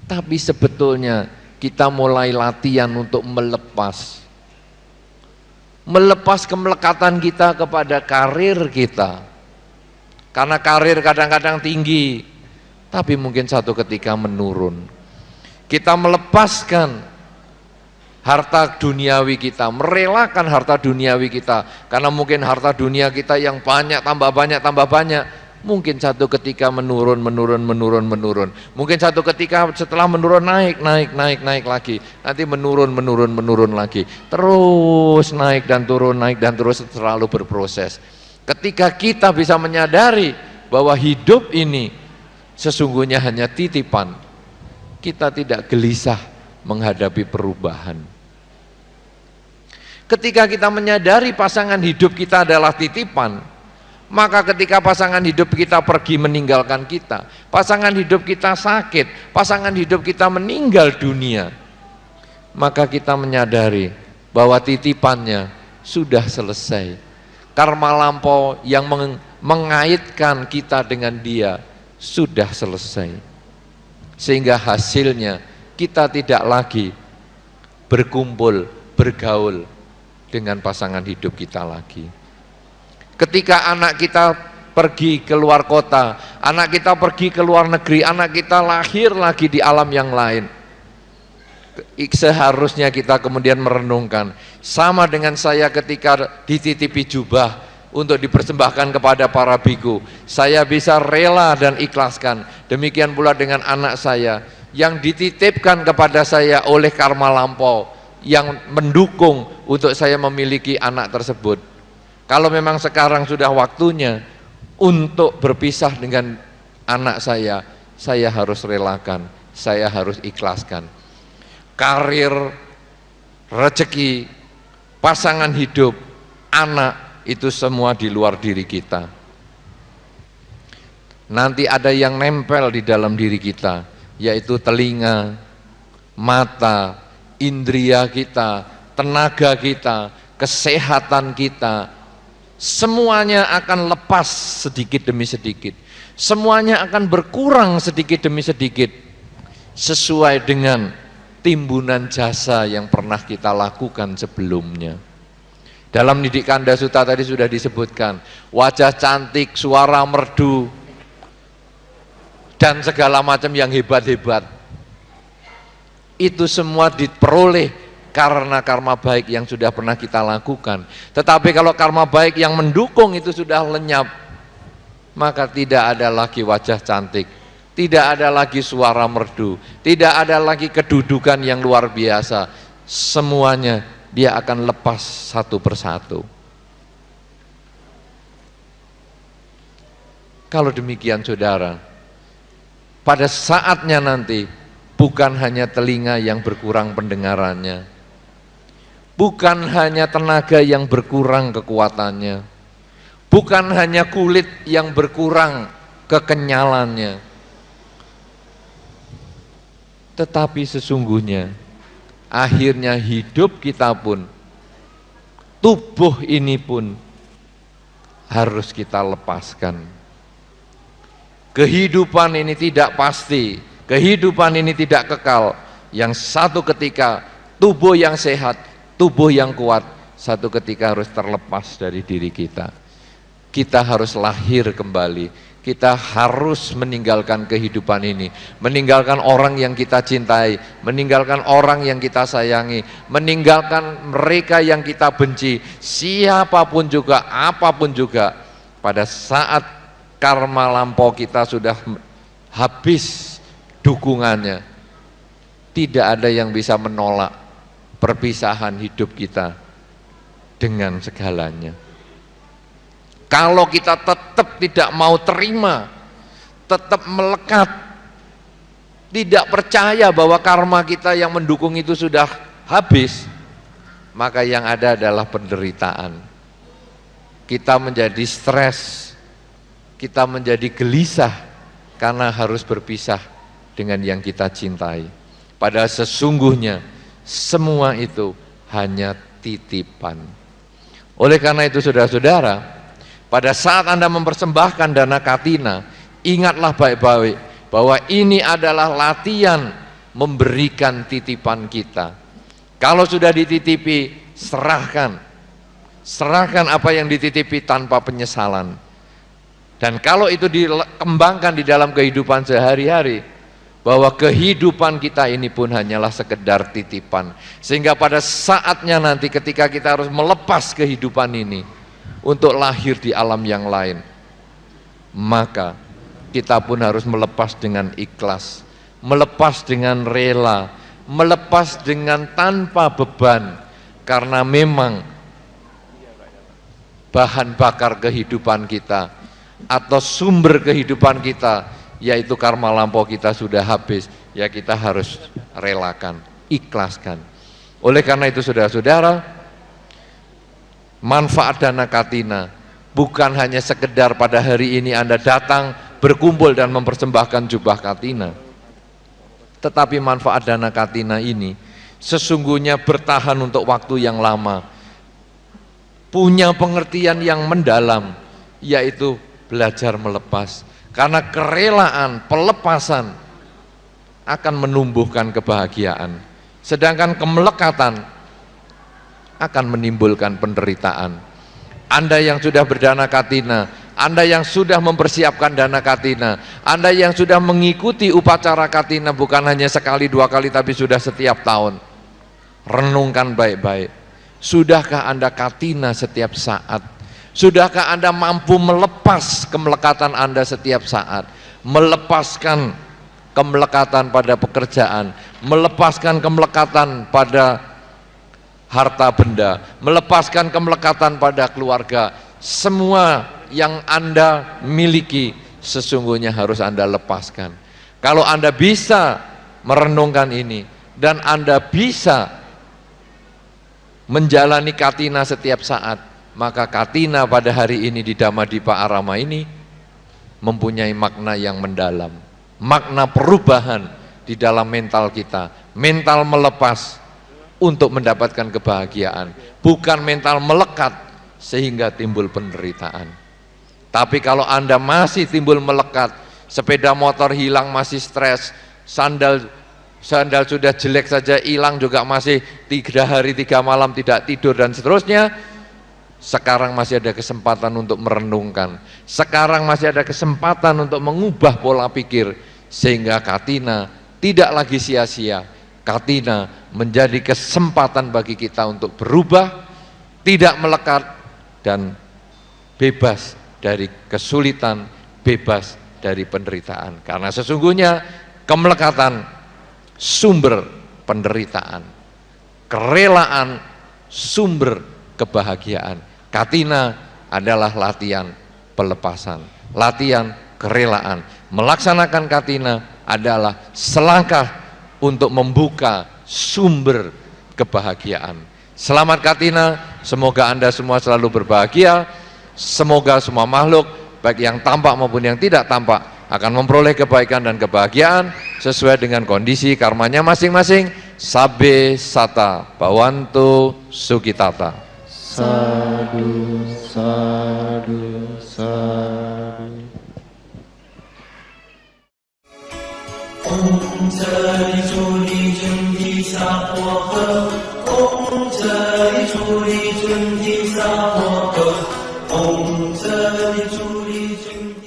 Tapi sebetulnya kita mulai latihan untuk melepas kemelekatan kita kepada karir kita. Karena karir kadang-kadang tinggi, tapi mungkin satu ketika menurun. Kita melepaskan harta duniawi kita, merelakan harta duniawi kita, karena mungkin harta dunia kita yang banyak, tambah banyak, mungkin satu ketika menurun. Mungkin satu ketika setelah menurun naik lagi, nanti menurun lagi, terus naik dan turun selalu berproses. Ketika kita bisa menyadari bahwa hidup ini sesungguhnya hanya titipan, kita tidak gelisah menghadapi perubahan. Ketika kita menyadari pasangan hidup kita adalah titipan, maka ketika pasangan hidup kita pergi meninggalkan kita, pasangan hidup kita sakit, pasangan hidup kita meninggal dunia, maka kita menyadari bahwa titipannya sudah selesai. Karma lampau yang mengaitkan kita dengan dia sudah selesai. Sehingga hasilnya kita tidak lagi berkumpul, bergaul dengan pasangan hidup kita lagi. Ketika anak kita pergi ke luar kota, anak kita pergi ke luar negeri, anak kita lahir lagi di alam yang lain, seharusnya kita kemudian merenungkan, sama dengan saya ketika dititipi jubah untuk dipersembahkan kepada para biku, saya bisa rela dan ikhlaskan. Demikian pula dengan anak saya yang dititipkan kepada saya oleh karma lampau yang mendukung untuk saya memiliki anak tersebut. Kalau memang sekarang sudah waktunya untuk berpisah dengan anak saya harus relakan, saya harus ikhlaskan. Karir, rezeki, pasangan hidup, anak, itu semua di luar diri kita. Nanti ada yang nempel di dalam diri kita, yaitu telinga, mata, indria kita, tenaga kita, kesehatan kita. Semuanya akan lepas sedikit demi sedikit. Semuanya akan berkurang sedikit demi sedikit sesuai dengan timbunan jasa yang pernah kita lakukan sebelumnya. Dalam Didik Kanda Sutta tadi sudah disebutkan, wajah cantik, suara merdu, dan segala macam yang hebat-hebat, itu semua diperoleh karena karma baik yang sudah pernah kita lakukan. Tetapi kalau karma baik yang mendukung itu sudah lenyap, maka tidak ada lagi wajah cantik, tidak ada lagi suara merdu, tidak ada lagi kedudukan yang luar biasa. Semuanya dia akan lepas satu persatu. Kalau demikian saudara, pada saatnya nanti bukan hanya telinga yang berkurang pendengarannya, bukan hanya tenaga yang berkurang kekuatannya, bukan hanya kulit yang berkurang kekenyalannya, tetapi sesungguhnya akhirnya hidup kita pun, tubuh ini pun harus kita lepaskan. Kehidupan ini tidak pasti, kehidupan ini tidak kekal. Yang satu ketika tubuh yang sehat, tubuh yang kuat, satu ketika harus terlepas dari diri kita. Kita harus lahir kembali. Kita harus meninggalkan kehidupan ini, meninggalkan orang yang kita cintai, meninggalkan orang yang kita sayangi, meninggalkan mereka yang kita benci, siapapun juga, apapun juga. Pada saat karma lampau kita sudah habis dukungannya, tidak ada yang bisa menolak perpisahan hidup kita dengan segalanya. Kalau kita tetap tidak mau terima, tetap melekat, tidak percaya bahwa karma kita yang mendukung itu sudah habis, maka yang ada adalah penderitaan. Kita menjadi stres, kita menjadi gelisah karena harus berpisah dengan yang kita cintai. Padahal sesungguhnya semua itu hanya titipan. Oleh karena itu saudara-saudara, pada saat Anda mempersembahkan dana katina, ingatlah baik-baik bahwa ini adalah latihan memberikan titipan kita. Kalau sudah dititipi, serahkan. Serahkan apa yang dititipi tanpa penyesalan. Dan kalau itu dikembangkan di dalam kehidupan sehari-hari, bahwa kehidupan kita ini pun hanyalah sekedar titipan. Sehingga pada saatnya nanti ketika kita harus melepas kehidupan ini untuk lahir di alam yang lain, maka kita pun harus melepas dengan ikhlas, melepas dengan rela, melepas dengan tanpa beban. Karena memang bahan bakar kehidupan kita atau sumber kehidupan kita, yaitu karma lampau kita sudah habis, ya kita harus relakan, ikhlaskan. Oleh karena itu saudara-saudara, manfaat dana katina bukan hanya sekedar pada hari ini Anda datang berkumpul dan mempersembahkan jubah katina, tetapi manfaat dana katina ini sesungguhnya bertahan untuk waktu yang lama, punya pengertian yang mendalam, yaitu belajar melepas. Karena kerelaan, pelepasan akan menumbuhkan kebahagiaan, sedangkan kemelekatan akan menimbulkan penderitaan. Anda yang sudah berdana katina, Anda yang sudah mempersiapkan dana katina, Anda yang sudah mengikuti upacara katina bukan hanya sekali dua kali tapi sudah setiap tahun, renungkan baik-baik. Sudahkah Anda katina setiap saat? Sudahkah Anda mampu melepas kemelekatan Anda setiap saat? Melepaskan kemelekatan pada pekerjaan, melepaskan kemelekatan pada harta benda, melepaskan kemelekatan pada keluarga. Semua yang Anda miliki sesungguhnya harus Anda lepaskan. Kalau Anda bisa merenungkan ini dan Anda bisa menjalani katina setiap saat, maka katina pada hari ini di Dhamadipa Arama ini mempunyai makna yang mendalam, makna perubahan di dalam mental kita, mental melepas untuk mendapatkan kebahagiaan, bukan mental melekat sehingga timbul penderitaan. Tapi kalau Anda masih timbul melekat, sepeda motor hilang masih stres, sandal sudah jelek saja hilang juga masih 3 hari 3 malam tidak tidur dan seterusnya, sekarang masih ada kesempatan untuk merenungkan, sekarang masih ada kesempatan untuk mengubah pola pikir, sehingga katina tidak lagi sia-sia. Katina menjadi kesempatan bagi kita untuk berubah, tidak melekat, dan bebas dari kesulitan, bebas dari penderitaan. Karena sesungguhnya kemelekatan sumber penderitaan, kerelaan sumber kebahagiaan. Katina adalah latihan pelepasan, latihan kerelaan. Melaksanakan katina adalah selangkah untuk membuka sumber kebahagiaan. Selamat katina, semoga Anda semua selalu berbahagia. Semoga semua makhluk, baik yang tampak maupun yang tidak tampak, akan memperoleh kebaikan dan kebahagiaan sesuai dengan kondisi karmanya masing-masing. Sabbe sata bhavantu sukitata. Sadhu, sadhu, sadhu. Om 这里主力真谛萨婆诃，唵这里主力。